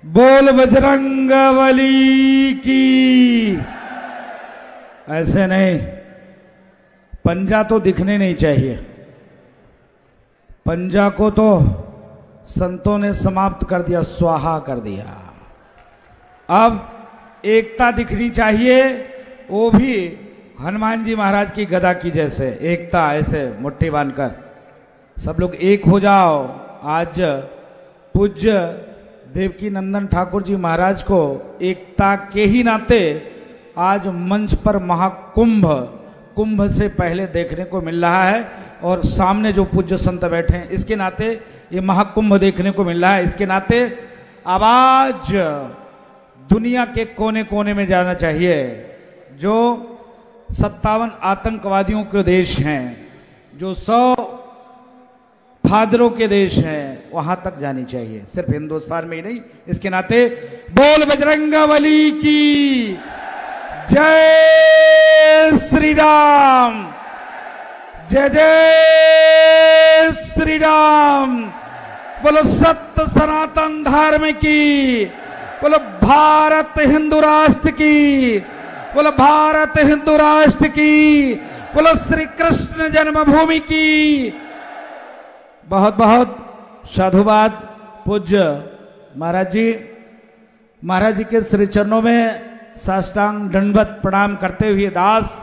बोल बजरंगबली की। ऐसे नहीं, पंजा तो दिखने नहीं चाहिए। पंजा को तो संतों ने समाप्त कर दिया, स्वाहा कर दिया। अब एकता दिखनी चाहिए, वो भी हनुमान जी महाराज की गदा की जैसे एकता, ऐसे मुट्ठी बांधकर सब लोग एक हो जाओ। आज पूज्य देवकी नंदन ठाकुर जी महाराज को एकता के ही नाते आज मंच पर महाकुंभ, कुंभ से पहले देखने को मिल रहा है, और सामने जो पूज्य संत बैठे हैं इसके नाते ये महाकुंभ देखने को मिल रहा है। इसके नाते अब आज दुनिया के कोने कोने में जाना चाहिए। जो 57 आतंकवादियों के देश हैं, जो 100 फादरों के देश हैं, वहां तक जानी चाहिए, सिर्फ हिंदुस्तान में ही नहीं। इसके नाते बोल बजरंगबली की जय श्री राम, जय जय श्री राम। बोलो सत्य सनातन धर्म की, बोलो भारत हिंदू राष्ट्र की, बोलो भारत हिंदू राष्ट्र की, बोलो श्री कृष्ण जन्मभूमि की। बहुत बहुत साधुवाद पूज्य महाराज जी। महाराज जी के श्री चरणों में साष्टांग दंडवत प्रणाम करते हुए दास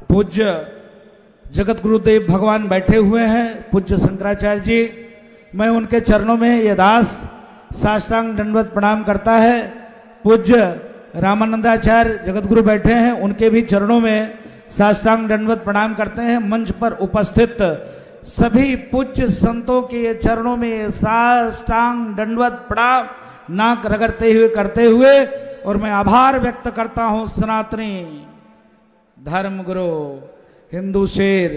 पूज्य जगत गुरुदेव भगवान बैठे हुए हैं, पूज्य शंकराचार्य जी। मैं उनके चरणों में ये दास साष्टांग दंडवत प्रणाम करता है। पूज्य रामानंदाचार्य जगत गुरु बैठे हैं, उनके भी चरणों में साष्टांग दंडवत प्रणाम करते हैं। मंच पर उपस्थित सभी पूज्य संतों के चरणों में साष्टांग दंडवत प्रणाम नाक रगड़ते हुए करते हुए, और मैं आभार व्यक्त करता हूं सनातनी धर्म गुरु हिंदू शेर।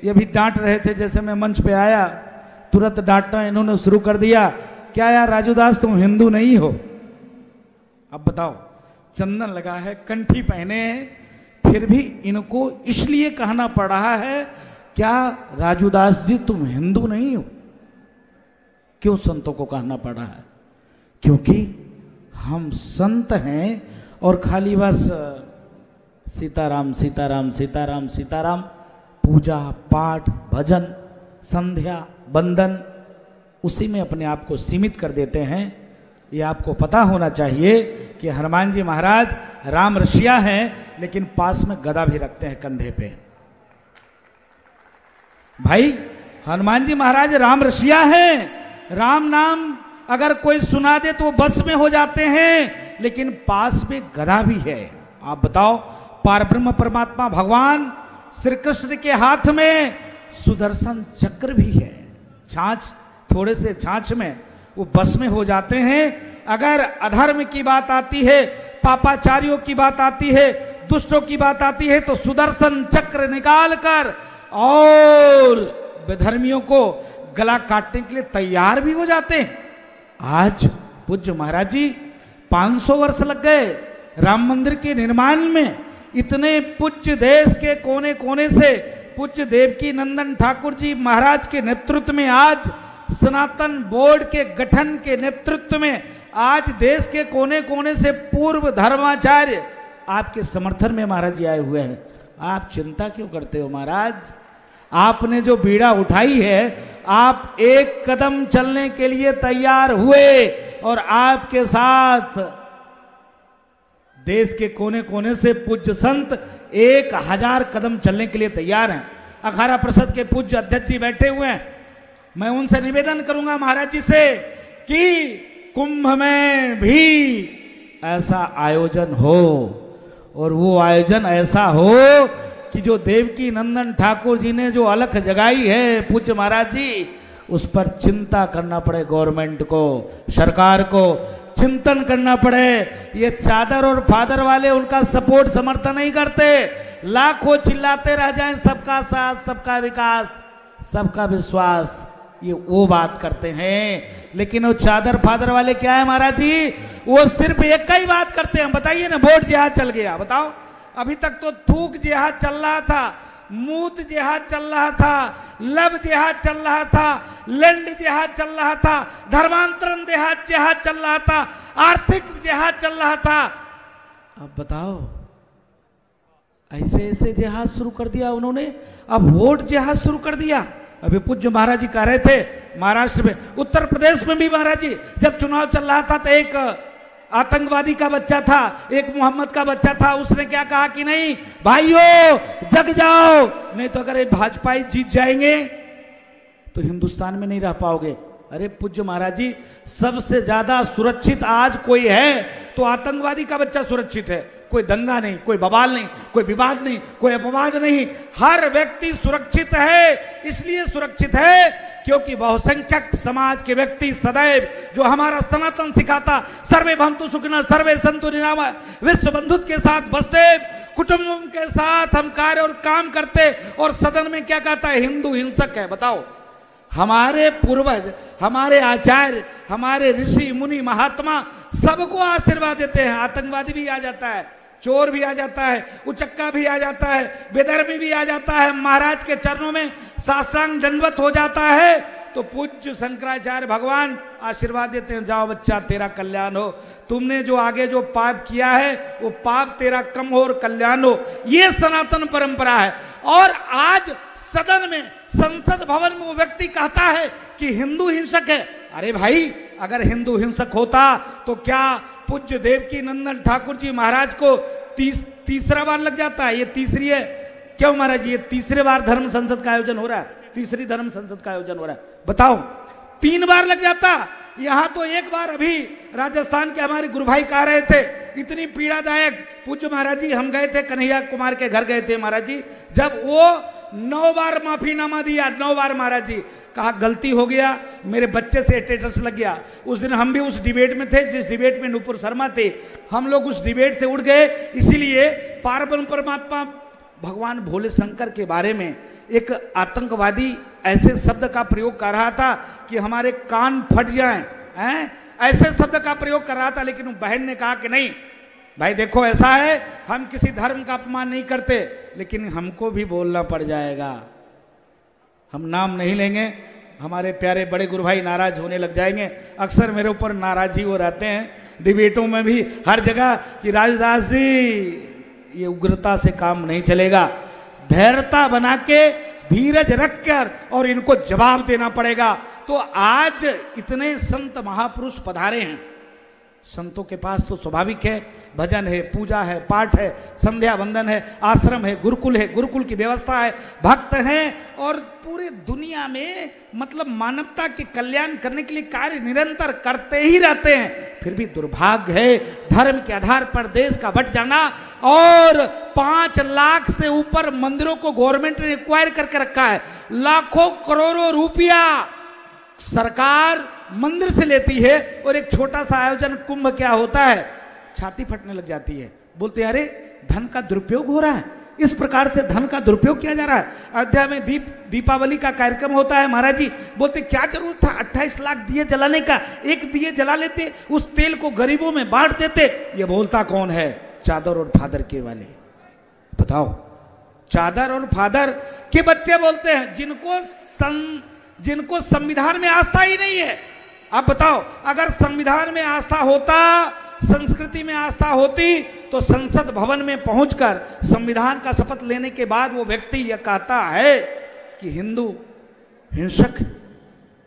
ये भी डांट रहे थे, जैसे मैं मंच पे आया तुरंत डांटना इन्होंने शुरू कर दिया। क्या यार राजूदास तुम हिंदू नहीं हो? अब बताओ, चंदन लगा है, कंठी पहने हैं, फिर भी इनको इसलिए कहना पड़ रहा है क्या राजूदास जी तुम हिंदू नहीं हो? क्यों संतों को कहना पड़ रहा है? क्योंकि हम संत हैं और खाली बस सीताराम सीताराम सीताराम सीताराम, पूजा पाठ भजन संध्या बंदन, उसी में अपने आप को सीमित कर देते हैं। ये आपको पता होना चाहिए कि हनुमान जी महाराज राम ऋषिया हैं, लेकिन पास में गदा भी रखते हैं कंधे पे। भाई हनुमान जी महाराज राम ऋषिया हैं, राम नाम अगर कोई सुना दे तो वो बस में हो जाते हैं, लेकिन पास में गदा भी है। आप बताओ, पारब्रह्म परमात्मा भगवान श्री कृष्ण के हाथ में सुदर्शन चक्र भी है। छाछ, थोड़े से छाछ में वो बस में हो जाते हैं। अगर अधर्म की बात आती है, पापाचारियों की बात आती है, दुष्टों की बात आती है, तो सुदर्शन चक्र निकाल कर और विधर्मियों को गला काटने के लिए तैयार भी हो जाते हैं। आज पूज्य महाराज जी 500 वर्ष लग गए राम मंदिर के निर्माण में। इतने पूज्य देश के कोने कोने से पूज्य देवकी नंदन ठाकुर जी महाराज के नेतृत्व में, आज सनातन बोर्ड के गठन के नेतृत्व में, आज देश के कोने कोने से पूर्व धर्माचार्य आपके समर्थन में महाराज जी आए हुए हैं। आप चिंता क्यों करते हो महाराज? आपने जो बीड़ा उठाई है, आप एक कदम चलने के लिए तैयार हुए, और आपके साथ देश के कोने कोने से पूज्य संत 1000 कदम चलने के लिए तैयार हैं। अखाड़ा परिषद के पूज्य अध्यक्ष जी बैठे हुए हैं। मैं उनसे निवेदन करूंगा महाराज जी से कि कुंभ में भी ऐसा आयोजन हो, और वो आयोजन ऐसा हो कि जो देवकी नंदन ठाकुर जी ने जो अलख जगाई है पूज्य महाराज जी, उस पर चिंता करना पड़े गवर्नमेंट को, सरकार को चिंतन करना पड़े। ये चादर और फादर वाले उनका सपोर्ट समर्थन नहीं करते, लाखों चिल्लाते रह जाएं सबका साथ सबका विकास सबका विश्वास, ये वो बात करते हैं। लेकिन वो चादर फादर वाले क्या है महाराज जी? वो सिर्फ एक ही बात करते हैं। बताइए ना, वोट जिहाद चल गया, बताओ। अभी तक तो थूक जिहाद चल रहा था, मूत जिहाद चल रहा था, लब जिहाद चल रहा था, लैंड जिहाद चल रहा था, धर्मांतरण जिहाद चल रहा था। आर्थिक जिहाद चल रहा था। अब बताओ, ऐसे ऐसे जिहाद शुरू कर दिया उन्होंने। अब वोट जिहाद शुरू कर दिया। अभी पूज्य महाराज जी कह रहे थे महाराष्ट्र में, उत्तर प्रदेश में भी महाराज जी जब चुनाव चल रहा था तो एक आतंकवादी का बच्चा था, एक मोहम्मद का बच्चा था, उसने क्या कहा कि नहीं भाइयों जग जाओ, नहीं तो अगर ये भाजपा जीत जाएंगे तो हिंदुस्तान में नहीं रह पाओगे। अरे पूज्य महाराज जी, सबसे ज्यादा सुरक्षित आज कोई है तो आतंकवादी का बच्चा सुरक्षित है। कोई दंगा नहीं, कोई बवाल नहीं, कोई विवाद नहीं, कोई अपवाद नहीं, हर व्यक्ति सुरक्षित है। इसलिए सुरक्षित है क्योंकि बहुसंख्यक समाज के व्यक्ति सदैव जो हमारा सनातन सिखाता, सर्वे भवन्तु सुखिनः सर्वे सन्तु निरामया, विश्व बंधुत्व के साथ बसते, कुटुंब के साथ हम कार्य और काम करते। और सदन में क्या कहता है, हिंदू हिंसक है। बताओ, हमारे पूर्वज, हमारे आचार्य, हमारे ऋषि मुनि महात्मा सबको आशीर्वाद देते हैं। आतंकवादी भी आ जाता है, चोर भी आ जाता है, उचक्का भी आ जाता है, बेधर्मी भी आ जाता है, महाराज के चरणों में साष्टांग दंडवत हो जाता है तो पूज्य शंकराचार्य भगवान आशीर्वाद देते हैं, जाओ बच्चा तेरा कल्याण हो, तुमने जो आगे जो पाप किया है वो पाप तेरा कम हो और कल्याण हो। ये सनातन परंपरा है। और आज सदन में, संसद भवन में वो व्यक्ति कहता है कि हिंदू हिंसक है। अरे भाई, अगर हिंदू हिंसक होता तो क्या पूज्य देवकी नंदन ठाकुर जी महाराज को तीसरा बार लग जाता है? ये तीसरी है। क्यों महाराज जी, ये तीसरे बार धर्म संसद का आयोजन हो रहा है, तीसरी धर्म संसद का आयोजन हो रहा है। बताओ, 3 बार लग जाता। यहां तो एक बार अभी राजस्थान के हमारे गुरु भाई कह रहे थे, इतनी पीड़ादायक। पूज्य महाराज जी, हम गए थे कन्हैया कुमार के घर गए थे महाराज जी, जब वो 9 बार माफीनामा दिया, 9 बार महाराज जी कहा गलती हो गया, मेरे बच्चे से स्टेटस लग गया। उस दिन हम भी उस डिबेट में थे जिस डिबेट में नूपुर शर्मा थे, हम लोग उस डिबेट से उड़ गए। इसीलिए पार्वण परमात्मा भगवान भोले शंकर के बारे में एक आतंकवादी ऐसे शब्द का प्रयोग कर रहा था कि हमारे कान फट जाएं, हैं? ऐसे शब्द का प्रयोग कर रहा था। लेकिन बहन ने कहा कि नहीं भाई देखो, ऐसा है, हम किसी धर्म का अपमान नहीं करते, लेकिन हमको भी बोलना पड़ जाएगा। हम नाम नहीं लेंगे, हमारे प्यारे बड़े गुरु भाई नाराज होने लग जाएंगे। अक्सर मेरे ऊपर नाराज ही वो रहते हैं डिबेटों में भी, हर जगह कि राजदास जी ये उग्रता से काम नहीं चलेगा, धैर्यता बना के, धीरज रखकर और इनको जवाब देना पड़ेगा। तो आज इतने संत महापुरुष पधारे हैं। संतों के पास तो स्वाभाविक है, भजन है, पूजा है, पाठ है, संध्या वंदन है, आश्रम है, गुरुकुल है, गुरुकुल की व्यवस्था है, भक्त हैं और पूरे दुनिया में मतलब मानवता के कल्याण करने के लिए कार्य निरंतर करते ही रहते हैं। फिर भी दुर्भाग्य है धर्म के आधार पर देश का बट जाना। और 5 लाख से ऊपर मंदिरों को गवर्नमेंट ने एक्वायर करके रखा है। लाखों करोड़ों रुपया सरकार मंदिर से लेती है और एक छोटा सा आयोजन कुंभ क्या होता है, छाती फटने लग जाती है। बोलते हैं अरे धन का दुरुपयोग हो रहा है, इस प्रकार से धन का दुरुपयोग किया जा रहा है। अयोध्या में दीपावली का कार्यक्रम होता है महाराज जी, बोलते क्या जरूरत था 28 लाख दिए जलाने का, एक दिए जला लेते, उस तेल को गरीबों में बांट देते। ये बोलता कौन है? चादर और फादर के वाले। बताओ, चादर और फादर के बच्चे बोलते हैं जिनको संविधान में आस्था ही नहीं है। अब बताओ, अगर संविधान में आस्था होता, संस्कृति में आस्था होती, तो संसद भवन में पहुंचकर संविधान का शपथ लेने के बाद वो व्यक्ति यह कहता है कि हिंदू हिंसक।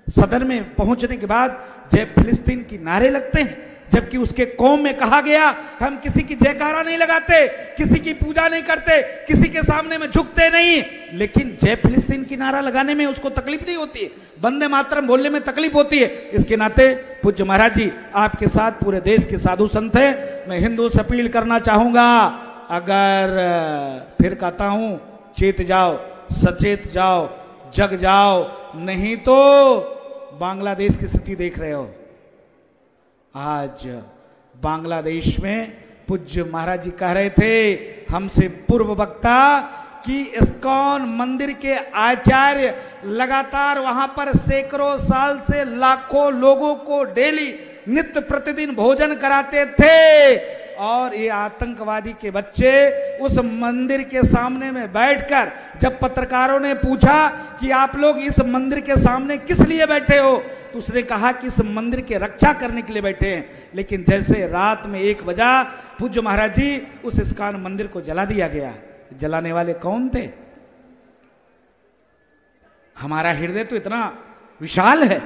सदन में पहुंचने के बाद जय फिलिस्तीन की नारे लगते हैं, जबकि उसके कौम में कहा गया हम किसी की जयकारा नहीं लगाते, किसी की पूजा नहीं करते, किसी के सामने में झुकते नहीं। लेकिन जय फिलिस्तीन की नारा लगाने में उसको तकलीफ नहीं होती है, वंदे मातरम बोलने में तकलीफ होती है। इसके नाते पूज्य महाराज जी आपके साथ पूरे देश के साधु संत हैं। मैं हिंदू से अपील करना चाहूंगा, अगर फिर कहता हूं चेत जाओ, सचेत जाओ, जग जाओ, नहीं तो बांग्लादेश की स्थिति देख रहे हो। आज बांग्लादेश में पूज्य महाराज जी कह रहे थे हमसे पूर्व वक्ता कि इस्कॉन मंदिर के आचार्य लगातार वहां पर सैकड़ों साल से लाखों लोगों को डेली नित्य प्रतिदिन भोजन कराते थे। और ये आतंकवादी के बच्चे उस मंदिर के सामने में बैठकर जब पत्रकारों ने पूछा कि आप लोग इस मंदिर के सामने किस लिए बैठे हो, तो उसने कहा कि इस मंदिर की रक्षा करने के लिए बैठे हैं। लेकिन जैसे रात में 1 बजा, पूज्य महाराज जी उस इस्कॉन मंदिर को जला दिया गया। जलाने वाले कौन थे? हमारा हृदय तो इतना विशाल है,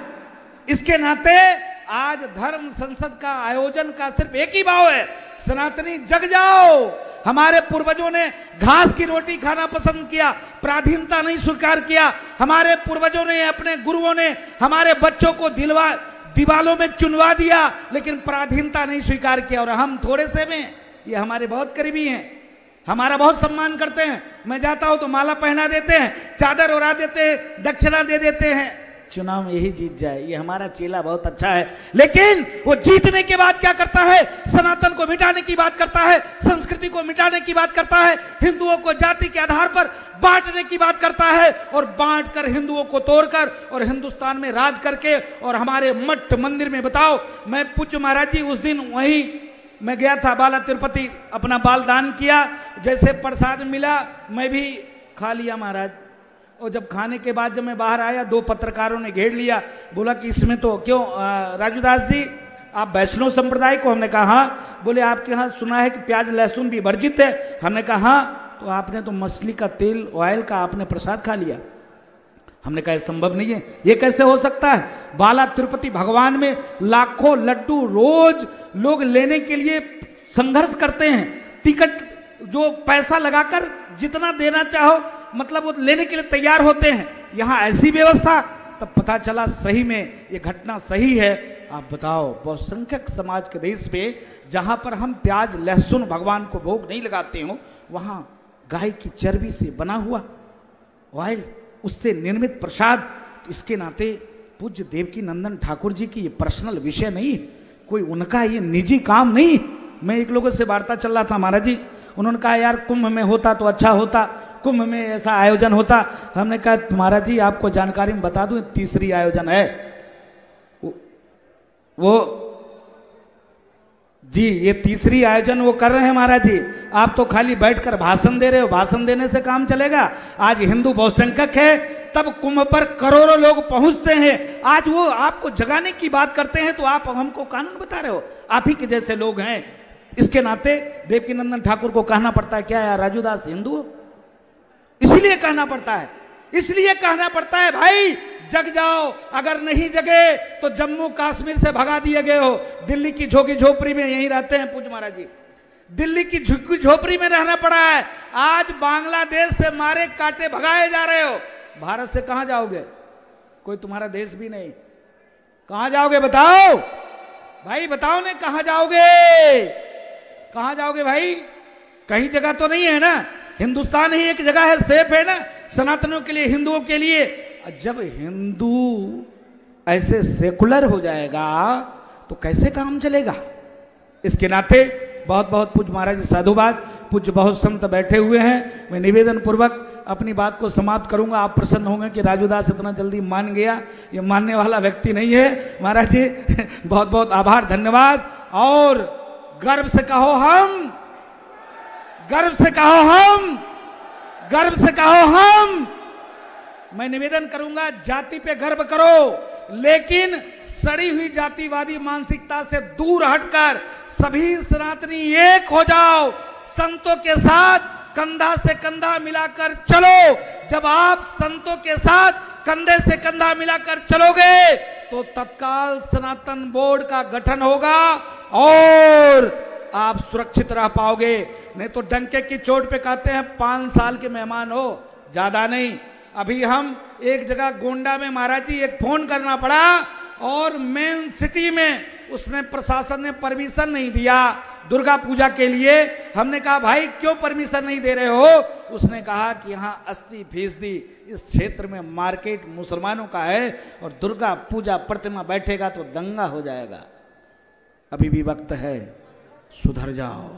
इसके नाते आज धर्म संसद का आयोजन का सिर्फ एक ही भाव है, सनातनी जग जाओ। हमारे पूर्वजों ने घास की रोटी खाना पसंद किया, पराधीनता नहीं स्वीकार किया। हमारे पूर्वजों ने, अपने गुरुओं ने हमारे बच्चों को दीवालों में चुनवा दिया, लेकिन पराधीनता नहीं स्वीकार किया। और हम थोड़े से में, ये हमारे बहुत करीबी हैं, हमारा बहुत सम्मान करते हैं। मैं जाता हूं तो माला पहना देते हैं, चादर ओढ़ा देते हैं, दक्षिणा दे देते हैं, चुनाव में यही जीत जाए, ये हमारा चेला बहुत अच्छा है। लेकिन वो जीतने के बाद क्या करता है? सनातन को मिटाने की बात करता है, संस्कृति को मिटाने की बात करता है, हिंदुओं को जाति के आधार पर बांटने की बात करता है, और बांटकर हिंदुओं को तोड़कर और हिंदुस्तान में राज करके और हमारे मठ मंदिर में। बताओ, मैं पूज्य महाराज जी उस दिन वहीं मैं गया था बाला तिरुपति, अपना बाल दान किया, जैसे प्रसाद मिला मैं भी खा लिया महाराज। और जब खाने के बाद जब मैं बाहर आया, 2 पत्रकारों ने घेर लिया, बोला कि इसमें तो क्यों राजूदास जी आप वैष्णव संप्रदाय को? हमने कहा हाँ। बोले आपके यहाँ सुना है कि प्याज लहसुन भी वर्जित है। हमने कहा हाँ। तो आपने तो मछली का तेल, ऑयल का आपने प्रसाद खा लिया। हमने कहा संभव नहीं है, ये कैसे हो सकता है? बाला तिरुपति भगवान में लाखों लड्डू रोज लोग लेने के लिए संघर्ष करते हैं, टिकट जो पैसा लगाकर जितना देना चाहो मतलब वो लेने के लिए तैयार होते हैं। यहाँ ऐसी व्यवस्था, तब पता चला सही में ये घटना सही है। आप बताओ, बहुसंख्यक समाज के देश पे जहां पर हम प्याज लहसुन भगवान को भोग नहीं लगाते हो, वहां गाय की चर्बी से बना हुआ ऑयल, उससे निर्मित प्रसाद। इसके नाते पूज्य देवकी नंदन ठाकुर जी की ये पर्सनल विषय नहीं, कोई उनका ये निजी काम नहीं। मैं एक लोगों से वार्ता चल रहा था महाराज जी, उन्होंने कहा यार कुंभ में होता तो अच्छा होता, कुंभ में ऐसा आयोजन होता। हमने कहा महाराज जी आपको जानकारी में बता दूं, तीसरी आयोजन है वो जी, ये तीसरी आयोजन वो कर रहे हैं महाराज जी। आप तो खाली बैठकर भाषण दे रहे हो, भाषण देने से काम चलेगा? आज हिंदू बहुसंख्यक है, तब कुंभ पर करोड़ों लोग पहुंचते हैं। आज वो आपको जगाने की बात करते हैं तो आप हमको कानून बता रहे हो? आप ही के जैसे लोग हैं। इसके नाते देवकी नंदन ठाकुर को कहना पड़ता है क्या यार राजूदास हिंदू हो? इसलिए कहना पड़ता है, इसलिए कहना पड़ता है भाई जग जाओ। अगर नहीं जगे तो जम्मू कश्मीर से भगा दिए गए हो, दिल्ली की झोगी झोपड़ी में यहीं रहते हैं पूज्य महाराज जी, दिल्ली की झुग्गी झोपड़ी में रहना पड़ा है। आज बांग्लादेश से मारे काटे भगाए जा रहे हो, भारत से कहां जाओगे? कोई तुम्हारा देश भी नहीं, कहां जाओगे बताओ भाई, बताओ ने कहां जाओगे? कहां जाओगे भाई? कहीं जगह तो नहीं है ना, हिंदुस्तान ही एक जगह है, सेफ है ना सनातनों के लिए, हिंदुओं के लिए। जब हिंदू ऐसे सेकुलर हो जाएगा तो कैसे काम चलेगा? इसके नाते बहुत बहुत पूज्य महाराज जी साधुवाद, पूज्य बहुत संत बैठे हुए हैं। मैं निवेदन पूर्वक अपनी बात को समाप्त करूंगा। आप प्रसन्न होंगे कि राजूदास इतना जल्दी मान गया, ये मानने वाला व्यक्ति नहीं है महाराज जी। बहुत बहुत आभार, धन्यवाद। और गर्व से कहो हम, गर्व से कहो हम, गर्व से कहो हम। मैं निवेदन करूंगा जाति पे गर्व करो, लेकिन सड़ी हुई जातिवादी मानसिकता से दूर हटकर सभी सनातनी एक हो जाओ, संतों के साथ कंधा से कंधा मिलाकर चलो। जब आप संतों के साथ कंधे से कंधा मिलाकर चलोगे तो तत्काल सनातन बोर्ड का गठन होगा और आप सुरक्षित रह पाओगे। नहीं तो डंके की चोट पे कहते हैं 5 साल के मेहमान हो, ज्यादा नहीं। अभी हम एक जगह गोंडा में महाराज जी एक फोन करना पड़ा और मेन सिटी में उसने प्रशासन ने परमिशन नहीं दिया दुर्गा पूजा के लिए। हमने कहा भाई क्यों परमिशन नहीं दे रहे हो? उसने कहा कि यहाँ 80% इस क्षेत्र में मार्केट मुसलमानों का है और दुर्गा पूजा प्रतिमा बैठेगा तो दंगा हो जाएगा। अभी भी वक्त है, सुधर जाओ।